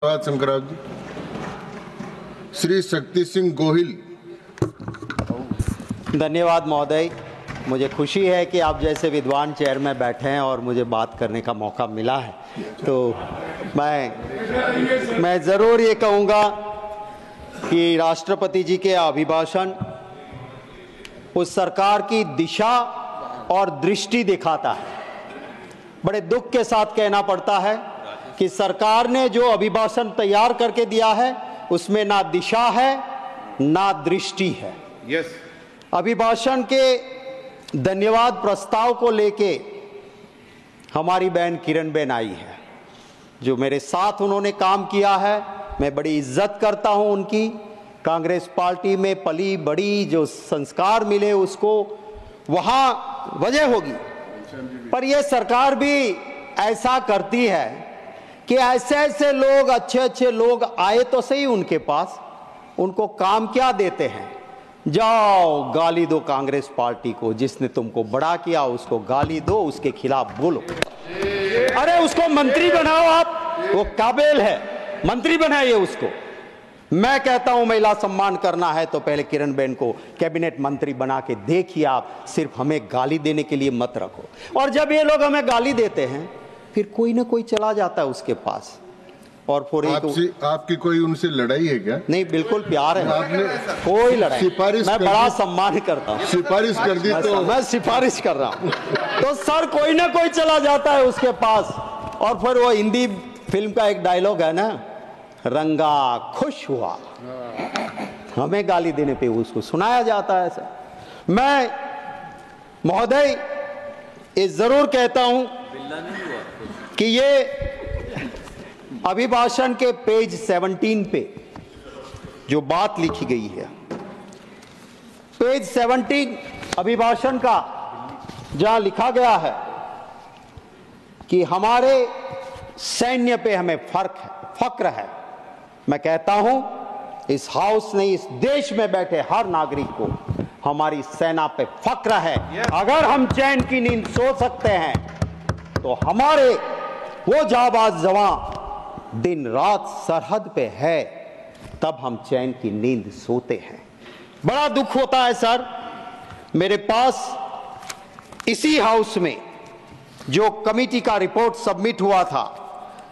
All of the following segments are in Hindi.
धन्यवाद शंकरराव जी। श्री शक्ति सिंह गोहिल। धन्यवाद महोदय, मुझे खुशी है कि आप जैसे विद्वान चेयर में बैठे हैं और मुझे बात करने का मौका मिला है। तो मैं ज़रूर ये कहूँगा कि राष्ट्रपति जी के अभिभाषण उस सरकार की दिशा और दृष्टि दिखाता है। बड़े दुख के साथ कहना पड़ता है कि सरकार ने जो अभिभाषण तैयार करके दिया है उसमें ना दिशा है ना दृष्टि है। अभिभाषण के धन्यवाद प्रस्ताव को लेके हमारी बहन किरण बेन आई है, जो मेरे साथ उन्होंने काम किया है। मैं बड़ी इज्जत करता हूं उनकी। कांग्रेस पार्टी में पली बड़ी, जो संस्कार मिले उसको वहां वजह होगी, पर यह सरकार भी ऐसा करती है कि ऐसे ऐसे लोग, अच्छे अच्छे लोग आए तो सही उनके पास, उनको काम क्या देते हैं? जाओ गाली दो कांग्रेस पार्टी को, जिसने तुमको बड़ा किया उसको गाली दो, उसके खिलाफ बोलो। अरे उसको मंत्री बनाओ, आप वो काबिल है, मंत्री बनाइए उसको। मैं कहता हूं महिला सम्मान करना है तो पहले किरण बेन को कैबिनेट मंत्री बना के देखिए आप, सिर्फ हमें गाली देने के लिए मत रखो। और जब ये लोग हमें गाली देते हैं फिर कोई ना कोई चला जाता है उसके पास और आपकी कोई उनसे लड़ाई है क्या? नहीं, बिल्कुल प्यार है, आपने कोई लड़ाई। सिफारिश मैं बड़ा सम्मान करता हूँ। सिफारिश कर दी तो मैं सिफारिश कर रहा हूँ तो सर कोई ना कोई चला जाता है उसके पास। और फिर वो हिंदी फिल्म का एक डायलॉग है ना, रंगा खुश हुआ, हमें गाली देने पे उसको सुनाया जाता है। सर मैं महोदय ये जरूर कहता हूं कि ये अभिभाषण के पेज 17 पे जो बात लिखी गई है, पेज 17 अभिभाषण का, जहां लिखा गया है कि हमारे सैन्य पे हमें फक्र है। मैं कहता हूं इस हाउस ने, इस देश में बैठे हर नागरिक को हमारी सेना पे फक्र है। अगर हम चैन की नींद सो सकते हैं तो हमारे वो जाबाज जवान दिन रात सरहद पे है, तब हम चैन की नींद सोते हैं। बड़ा दुख होता है सर, मेरे पास इसी हाउस में जो कमिटी का रिपोर्ट सबमिट हुआ था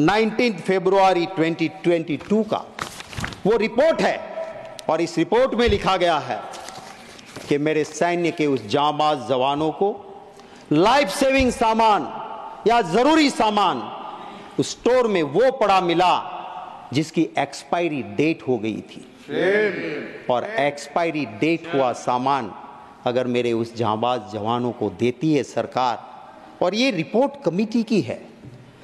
19 फरवरी 2022 का, वो रिपोर्ट है और इस रिपोर्ट में लिखा गया है कि मेरे सैन्य के उस जांबाज जवानों को लाइफ सेविंग सामान या जरूरी सामान उस स्टोर में वो पड़ा मिला जिसकी एक्सपायरी डेट हो गई थी। और एक्सपायरी डेट हुआ सामान अगर मेरे उस जांबाज जवानों को देती है सरकार, और ये रिपोर्ट कमेटी की है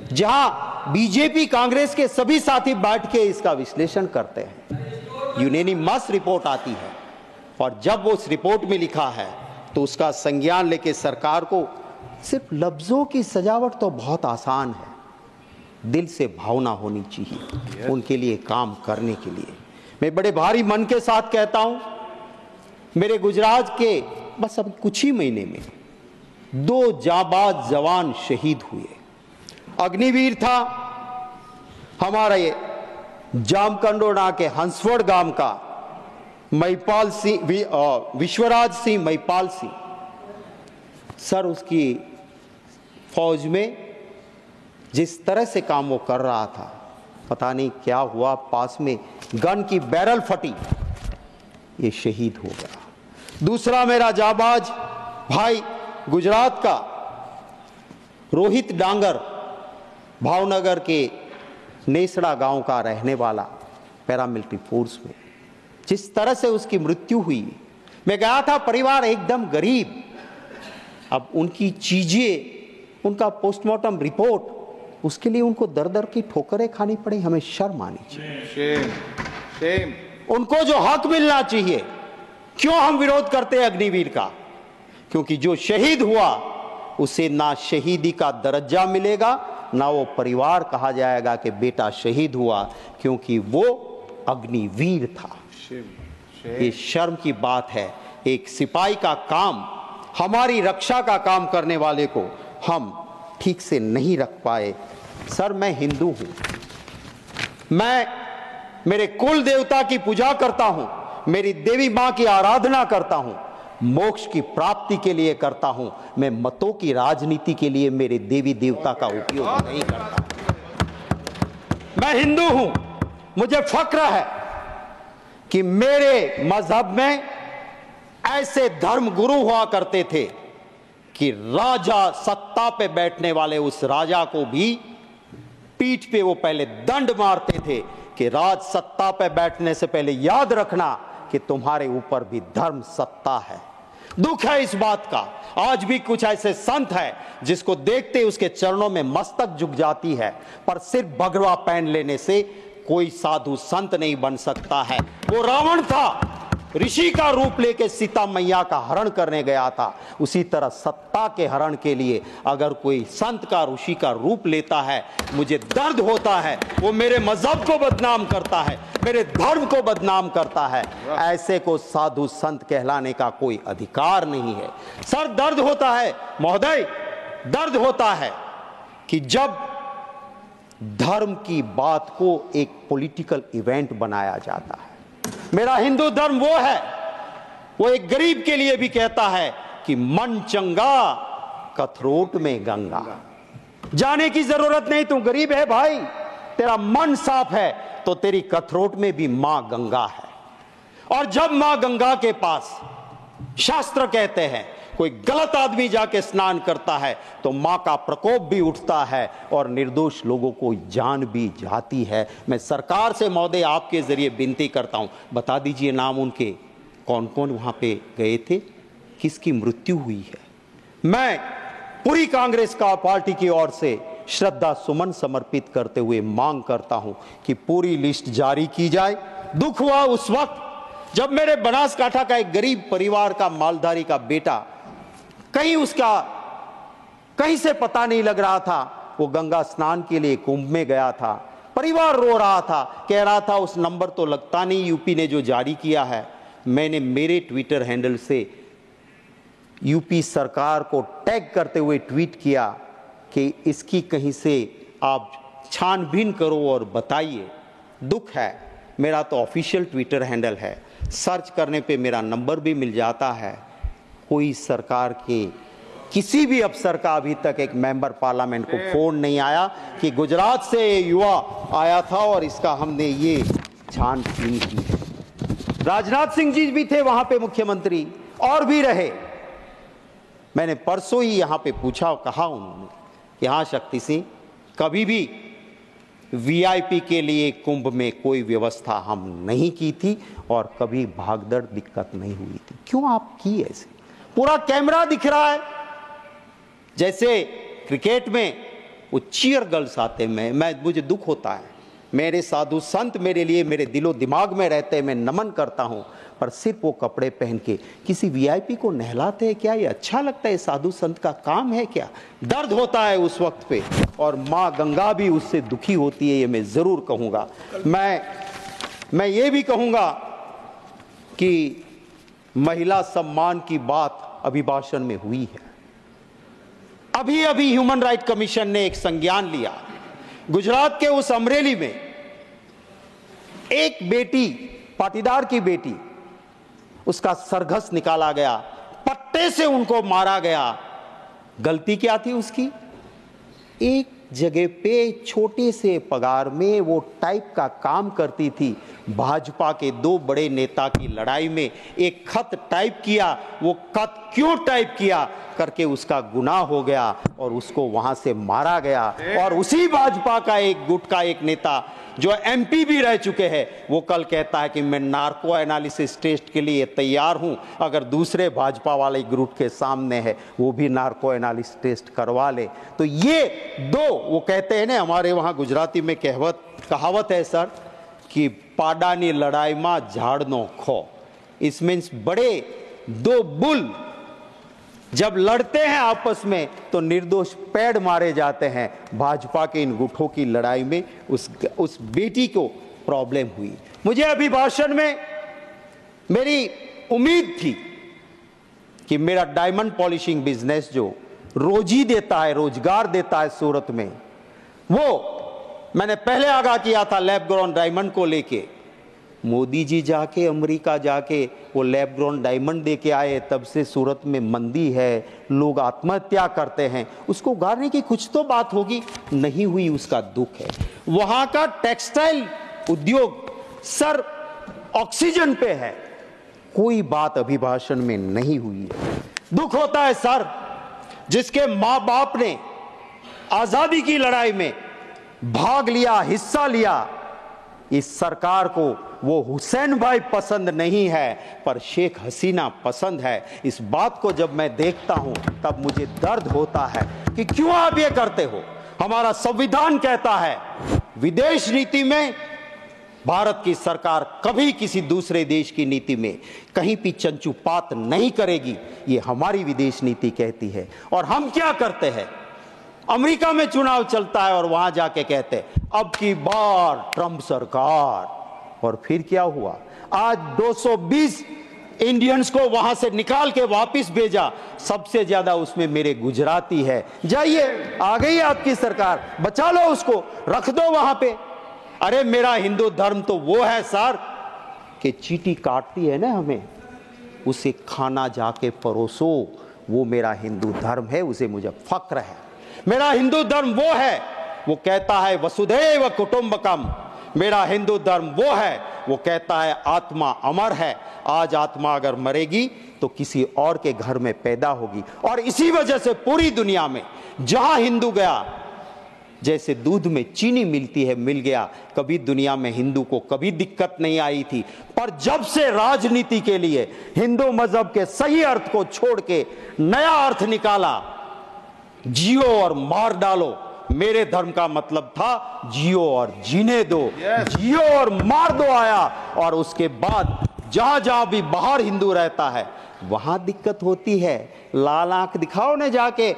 जहां बीजेपी कांग्रेस के सभी साथी बैठ के इसका विश्लेषण करते हैं, यूनानिमस रिपोर्ट आती है, और जब वो उस रिपोर्ट में लिखा है तो उसका संज्ञान लेके सरकार को, सिर्फ लफ्जों की सजावट तो बहुत आसान है, दिल से भावना होनी चाहिए उनके लिए काम करने के लिए। मैं बड़े भारी मन के साथ कहता हूं, मेरे गुजरात के बस अब कुछ ही महीने में 2 जाबाज जवान शहीद हुए। अग्निवीर था हमारा ये जामकंडोना के हंसवड़ गांव का महिपाल सिंह, विश्वराज सिंह महिपाल सिंह। सर उसकी फौज में जिस तरह से काम वो कर रहा था, पता नहीं क्या हुआ, पास में गन की बैरल फटी, ये शहीद हो गया। दूसरा मेरा जाबाज भाई गुजरात का रोहित डांगर, भावनगर के नेसड़ा गांव का रहने वाला, पैरामिलिट्री फोर्स में, जिस तरह से उसकी मृत्यु हुई। मैं गया था, परिवार एकदम गरीब, अब उनकी चीजें, उनका पोस्टमार्टम रिपोर्ट, उसके लिए उनको दर दर की ठोकरें खानी पड़ी। हमें शर्म आनी चाहिए। उनको जो हक मिलना चाहिए, क्यों हम विरोध करते हैं अग्निवीर का? क्योंकि जो शहीद हुआ उसे ना शहीदी का दर्जा मिलेगा, ना वो परिवार कहा जाएगा कि बेटा शहीद हुआ, क्योंकि वो अग्निवीर था। ये शर्म की बात है। एक सिपाही का काम, हमारी रक्षा का काम करने वाले को हम ठीक से नहीं रख पाए। सर मैं हिंदू हूं, मैं मेरे कुल देवता की पूजा करता हूं, मेरी देवी मां की आराधना करता हूं, मोक्ष की प्राप्ति के लिए करता हूं। मैं मतों की राजनीति के लिए मेरे देवी देवता का उपयोग नहीं करता। मैं हिंदू हूं, मुझे फक्र है कि मेरे मजहब में ऐसे धर्म गुरु हुआ करते थे कि राजा सत्ता पे बैठने वाले उस राजा को भी पीठ पे वो पहले दंड मारते थे कि राज सत्ता पे बैठने से पहले याद रखना कि तुम्हारे ऊपर भी धर्म सत्ता है। दुख है इस बात का, आज भी कुछ ऐसे संत हैं जिसको देखते उसके चरणों में मस्तक झुक जाती है, पर सिर्फ भगवा पहन लेने से कोई साधु संत नहीं बन सकता है। वो रावण था, ऋषि का रूप लेके सीता मैया का हरण करने गया था। उसी तरह सत्ता के हरण के लिए अगर कोई संत का, ऋषि का रूप लेता है, मुझे दर्द होता है। वो मेरे मजहब को बदनाम करता है, मेरे धर्म को बदनाम करता है। ऐसे को साधु संत कहलाने का कोई अधिकार नहीं है। सर, दर्द होता है महोदय, दर्द होता है कि जब धर्म की बात को एक पॉलिटिकल इवेंट बनाया जाता है। मेरा हिंदू धर्म वो है, वो एक गरीब के लिए भी कहता है कि मन चंगा कथरोट में गंगा। जाने की जरूरत नहीं, तू गरीब है भाई, तेरा मन साफ है तो तेरी कथरोट में भी मां गंगा है। और जब मां गंगा के पास शास्त्र कहते हैं कोई गलत आदमी जाके स्नान करता है तो मां का प्रकोप भी उठता है और निर्दोष लोगों को जान भी जाती है। मैं सरकार से महोदय आपके जरिए विनती करता हूं, बता दीजिए नाम उनके, कौन कौन वहां पे गए थे, किसकी मृत्यु हुई है। मैं पूरी कांग्रेस का पार्टी की ओर से श्रद्धा सुमन समर्पित करते हुए मांग करता हूं कि पूरी लिस्ट जारी की जाए। दुख हुआ उस वक्त जब मेरे बनासकांठा का एक गरीब परिवार का मालधारी का बेटा कहीं से पता नहीं लग रहा था, वो गंगा स्नान के लिए कुंभ में गया था। परिवार रो रहा था, कह रहा था उस नंबर तो लगता नहीं यूपी ने जो जारी किया है। मैंने मेरे ट्विटर हैंडल से यूपी सरकार को टैग करते हुए ट्वीट किया कि इसकी कहीं से आप छानबीन करो और बताइए। दुख है, मेरा तो ऑफिशियल ट्विटर हैंडल है, सर्च करने पे मेरा नंबर भी मिल जाता है। कोई सरकार के किसी भी अफसर का अभी तक एक मेंबर पार्लियामेंट को फोन नहीं आया कि गुजरात से युवा आया था और इसका हमने ये छानबीन की है। राजनाथ सिंह जी भी थे वहां पे मुख्यमंत्री, और भी रहे। मैंने परसों ही यहां पे पूछा, कहा उन्होंने कि हाँ शक्ति सिंह, कभी भी वीआईपी के लिए कुंभ में कोई व्यवस्था हम नहीं की थी और कभी भागदड़ दिक्कत नहीं हुई थी। क्यों आप की ऐसे? पूरा कैमरा दिख रहा है, जैसे क्रिकेट में वो चीयर गर्ल्स आते हैं। मुझे दुख होता है, मेरे साधु संत मेरे लिए मेरे दिलो दिमाग में रहते हैं, मैं नमन करता हूं, पर सिर्फ वो कपड़े पहन के किसी वीआईपी को नहलाते हैं क्या? ये अच्छा लगता है? साधु संत का काम है क्या? दर्द होता है उस वक्त पे, और माँ गंगा भी उससे दुखी होती है, ये मैं जरूर कहूँगा। मैं ये भी कहूँगा कि महिला सम्मान की बात अभिभाषण में हुई है। अभी अभी ह्यूमन राइट कमीशन ने एक संज्ञान लिया। गुजरात के उस अमरेली में एक बेटी, पाटीदार की बेटी, उसका सरघस निकाला गया, पट्टे से उनको मारा गया। गलती क्या थी उसकी? एक जगह पे छोटे से पगार में वो टाइप का काम करती थी। भाजपा के दो बड़े नेता की लड़ाई में एक खत टाइप किया, वो खत क्यों टाइप किया करके उसका गुनाह हो गया और उसको वहां से मारा गया। और उसी भाजपा का एक गुट का एक नेता जो एमपी भी रह चुके हैं, वो कल कहता है कि मैं नार्को एनालिसिस टेस्ट के लिए तैयार हूं, अगर दूसरे भाजपा वाले ग्रुप के सामने है वो भी नार्को एनालिसिस टेस्ट करवा ले। तो ये दो, वो कहते हैं ना, हमारे वहां गुजराती में कहावत है सर कि पाडानी लड़ाई में झाड़नो खो। इस मीन्स बड़े दो बुल जब लड़ते हैं आपस में तो निर्दोष पेड़ मारे जाते हैं। भाजपा के इन गुटों की लड़ाई में उस बेटी को प्रॉब्लम हुई। मुझे अभिभाषण में मेरी उम्मीद थी कि मेरा डायमंड पॉलिशिंग बिजनेस जो रोजी देता है, रोजगार देता है सूरत में, वो मैंने पहले आगाह किया था लैब ग्रोन डायमंड को लेके। मोदी जी जाके अमेरिका जाके वो लैब ग्रोन डायमंड दे के आए, तब से सूरत में मंदी है, लोग आत्महत्या करते हैं। उसको उगारने की कुछ तो बात होगी, नहीं हुई, उसका दुख है। वहां का टेक्सटाइल उद्योग सर ऑक्सीजन पे है, कोई बात अभिभाषण में नहीं हुई है। दुख होता है सर, जिसके मां बाप ने आजादी की लड़ाई में भाग लिया, हिस्सा लिया। इस सरकार को वो हुसैन भाई पसंद नहीं है, पर शेख हसीना पसंद है। इस बात को जब मैं देखता हूं तब मुझे दर्द होता है कि क्यों आप ये करते हो। हमारा संविधान कहता है विदेश नीति में भारत की सरकार कभी किसी दूसरे देश की नीति में कहीं भी चंचुपात नहीं करेगी, ये हमारी विदेश नीति कहती है। और हम क्या करते हैं, अमेरिका में चुनाव चलता है और वहां जाके कहते हैं अब की बार ट्रंप सरकार। और फिर क्या हुआ, आज 220 इंडियंस को वहां से निकाल के वापस भेजा, सबसे ज्यादा उसमें मेरे गुजराती है। जाइए, आ गई आपकी सरकार, बचा लो उसको, रख दो वहां पे। अरे मेरा हिंदू धर्म तो वो है सर कि चींटी काटती है ना हमें, उसे खाना जाके परोसो, वो मेरा हिंदू धर्म है, उसे मुझे फक्र है। मेरा हिंदू धर्म वो है, वो कहता है वसुधैव कुटुंबकम। मेरा हिंदू धर्म वो है, वो कहता है आत्मा अमर है। आज आत्मा अगर मरेगी तो किसी और के घर में पैदा होगी। और इसी वजह से पूरी दुनिया में जहां हिंदू गया, जैसे दूध में चीनी मिलती है, मिल गया। कभी दुनिया में हिंदू को कभी दिक्कत नहीं आई थी, पर जब से राजनीति के लिए हिंदू मजहब के सही अर्थ को छोड़ के नया अर्थ निकाला, जियो और मार डालो, मेरे धर्म का मतलब था जियो और जीने दो, जियो और मार दो आया। और उसके बाद जहां जहां भी बाहर हिंदू रहता है वहां दिक्कत होती है। लाल आंख दिखाओ ने जाके,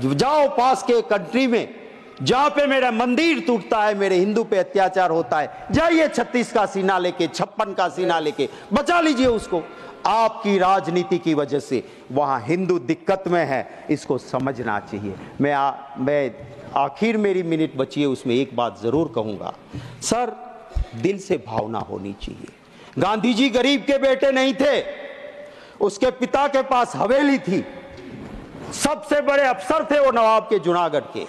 जाओ पास के कंट्री में जहां पे मेरा मंदिर टूटता है, मेरे हिंदू पे अत्याचार होता है, जाइए 36 का सीना लेके, 56 का सीना लेके बचा लीजिए उसको। आपकी राजनीति की वजह से वहां हिंदू दिक्कत में है, इसको समझना चाहिए। मैं आखिर मेरी मिनट बची है, उसमें एक बात जरूर कहूंगा सर, दिल से भावना होनी चाहिए। गांधी जी गरीब के बेटे नहीं थे, उसके पिता के पास हवेली थी, सबसे बड़े अफसर थे वो नवाब के जूनागढ़ के।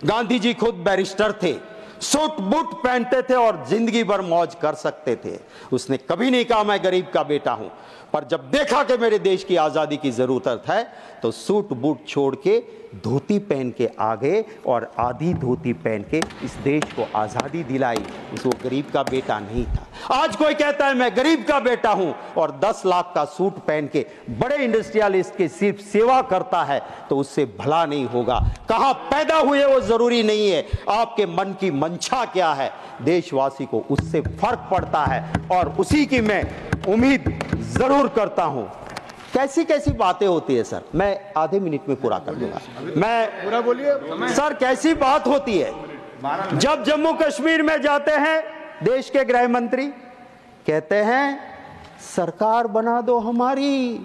गांधी जी खुद बैरिस्टर थे, सूट बूट पहनते थे और जिंदगी भर मौज कर सकते थे। उसने कभी नहीं कहा मैं गरीब का बेटा हूं, पर जब देखा कि मेरे देश की आजादी की जरूरत है तो सूट बूट छोड़ के धोती पहन के आ गए और आधी धोती पहन के इस देश को आजादी दिलाई। वो गरीब का बेटा नहीं था। आज कोई कहता है मैं गरीब का बेटा हूं और 10 लाख का सूट पहन के बड़े इंडस्ट्रियलिस्ट की सिर्फ सेवा करता है, तो उससे भला नहीं होगा। कहां पैदा हुए वो जरूरी नहीं है, आपके मन की मंशा क्या है, देशवासी को उससे फर्क पड़ता है। और उसी की मैं उम्मीद जरूर करता हूं। कैसी कैसी बातें होती है सर, मैं आधे मिनट में पूरा कर दूंगा। मैं पूरा बोलिए सर, कैसी बात होती है जब जम्मू कश्मीर में जाते हैं, देश के गृह मंत्री कहते हैं सरकार बना दो हमारी,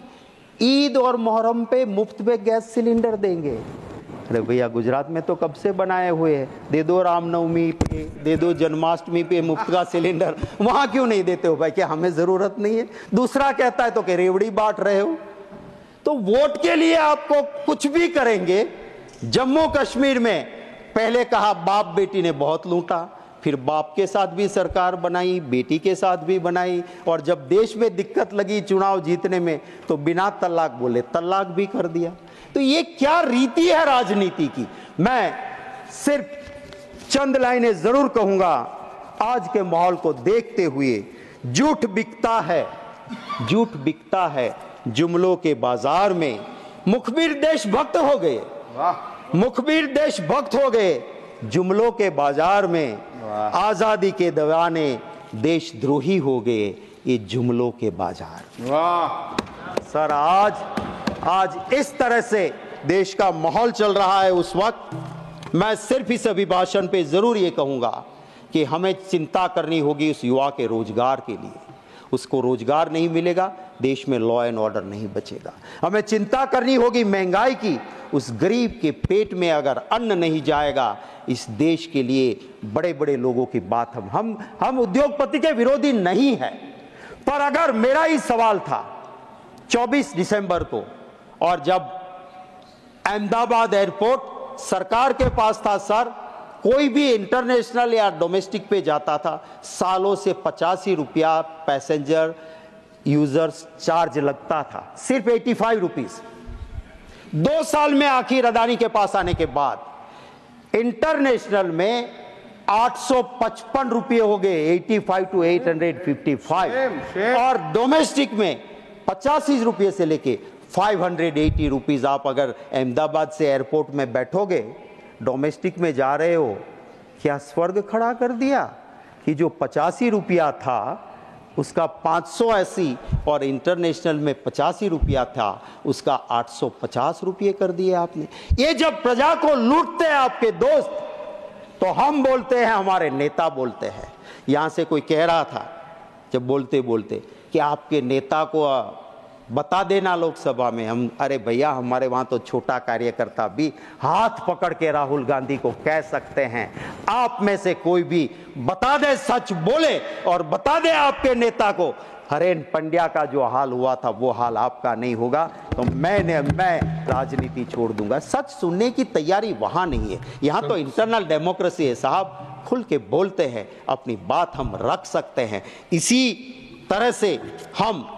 ईद और मुहर्रम पे मुफ्त में गैस सिलेंडर देंगे। अरे भैया, गुजरात में तो कब से बनाए हुए हैं, दे दो रामनवमी पे, दे दो जन्माष्टमी पे मुफ्त का सिलेंडर, वहां क्यों नहीं देते हो भाई? क्या हमें जरूरत नहीं है? दूसरा कहता है तो कि रेवड़ी बांट रहे हो। तो वोट के लिए आपको कुछ भी करेंगे। जम्मू कश्मीर में पहले कहा बाप बेटी ने बहुत लूटा, फिर बाप के साथ भी सरकार बनाई, बेटी के साथ भी बनाई, और जब देश में दिक्कत लगी चुनाव जीतने में तो बिना तलाक बोले तलाक भी कर दिया। तो ये क्या रीति है राजनीति की? मैं सिर्फ चंद लाइनें जरूर कहूंगा। आज के माहौल को देखते हुए झूठ बिकता है, झूठ बिकता है जुमलों के बाजार में। मुखबिर देशभक्त हो गए, मुखबिर देशभक्त हो गए जुमलों के बाजार में। आजादी के दीवाने देशद्रोही हो गए ये जुमलों के बाजार। सर, आज इस तरह से देश का माहौल चल रहा है। उस वक्त मैं सिर्फ इस अभिभाषण पे जरूर ये कहूंगा कि हमें चिंता करनी होगी उस युवा के रोजगार के लिए, उसको रोजगार नहीं मिलेगा, देश में लॉ एंड ऑर्डर नहीं बचेगा। हमें चिंता करनी होगी महंगाई की। उस गरीब के पेट में अगर अन्न नहीं जाएगा, इस देश के लिए बड़े बड़े लोगों की बात हम उद्योगपति के विरोधी नहीं है, पर अगर मेरा ही सवाल था 24 दिसंबर को, और जब अहमदाबाद एयरपोर्ट सरकार के पास था, सर कोई भी इंटरनेशनल या डोमेस्टिक पे जाता था, सालों से 85 रुपया पैसेंजर यूजर्स चार्ज लगता था, सिर्फ 85 रुपीज। 2 साल में आखिर अदानी के पास आने के बाद इंटरनेशनल में 855 रुपये हो गए, 85 to 855, और डोमेस्टिक में 85 रुपये से लेके 580 रुपीज। आप अगर अहमदाबाद से एयरपोर्ट में बैठोगे, डोमेस्टिक में जा रहे हो, क्या स्वर्ग खड़ा कर दिया कि जो 85 रुपया था उसका 580, और इंटरनेशनल में 85 रुपया था उसका 850 रुपये कर दिए आपने। ये जब प्रजा को लूटते हैं आपके दोस्त, तो हम बोलते हैं, हमारे नेता बोलते हैं। यहां से कोई कह रहा था जब बोलते बोलते कि आपके नेता को बता देना लोकसभा में। हम, अरे भैया, हमारे वहां तो छोटा कार्यकर्ता भी हाथ पकड़ के राहुल गांधी को कह सकते हैं, आप में से कोई भी बता दे, सच बोले और बता दे आपके नेता को, हरेन पंड्या का जो हाल हुआ था वो हाल आपका नहीं होगा, तो मैं राजनीति छोड़ दूंगा। सच सुनने की तैयारी वहां नहीं है। यहां तो इंटरनल डेमोक्रेसी है साहब, खुल के बोलते हैं, अपनी बात हम रख सकते हैं। इसी तरह से हम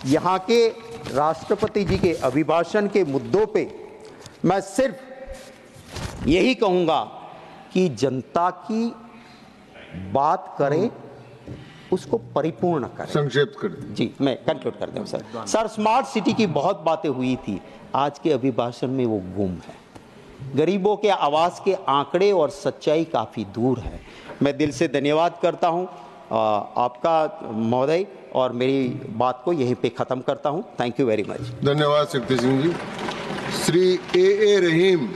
यहाँ के राष्ट्रपति जी के अभिभाषण के मुद्दों पे मैं सिर्फ यही कहूँगा कि जनता की बात करें, उसको परिपूर्ण करें। संक्षेप कर जी, मैं कंक्लूड कर दूं सर, स्मार्ट सिटी की बहुत बातें हुई थी, आज के अभिभाषण में वो गुम है। गरीबों के आवास के आंकड़े और सच्चाई काफ़ी दूर है। मैं दिल से धन्यवाद करता हूँ आपका महोदय, और मेरी बात को यहीं पे ख़त्म करता हूँ। Thank you very much. धन्यवाद शक्ति सिंह जी। श्री ए रहीम।